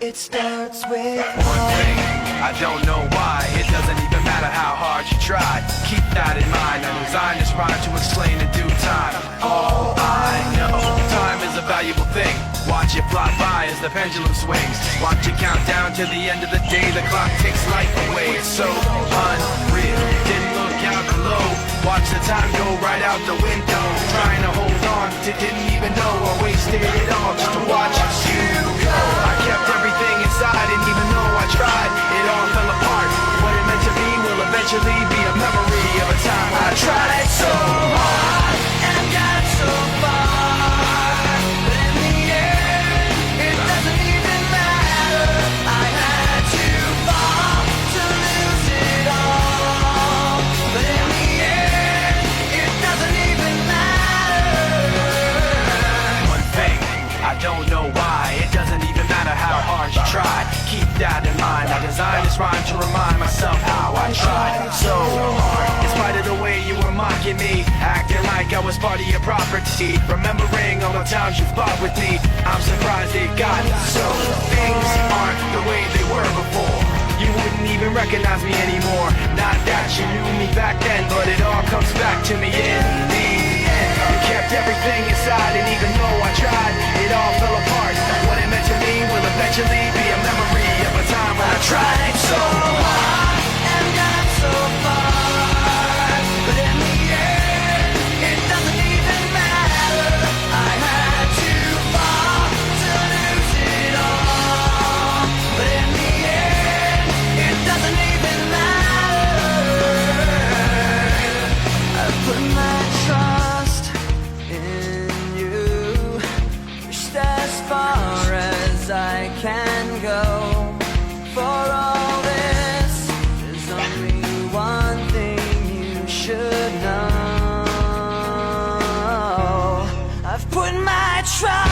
It starts with one thing. I don't know why. It doesn't even matter how hard you try. Keep that in mind. I designed this rhyme to explain in due time. All I know, time is a valuable thing. Watch it fly by as the pendulum swings. Watch it count down to the end of the day. The clock takes life away. It's so unreal. Didn't look out below. Watch the time go right out the window. Trying to hold on to didn't even know I wasted it all just to watch you go. I kept everything inside, and even though I tried, it all fell apart. What it meant to be will eventually be a memory of a time I tried so hard and got so far, but in the end, it doesn't even matter. I had to fall to lose it all, but in the end, it doesn't even matter. One thing, I don't know why. It doesn't even matter how hard you try. Keep that in mind. I designed this rhyme to remind myself how I tried so hard. In spite of the way you were mocking me, acting like I was part of your property, remembering all the times you fought with me, I'm surprised it got so. Things aren't the way they were before. You wouldn't even recognize me anymore. Not that you knew me back then, but it all comes back to me in the end. You kept everything inside, and even though I tried, it all fell apart. What it meant to me will eventually be a memory of a time when I tried so hard and got so far, but in the end, it doesn't even matter. I had to fall to lose it all, but in the end, it doesn't even matter. I put my trust in you, pushed as far as I can go. For all this, there's only one thing you should know. I've put my trust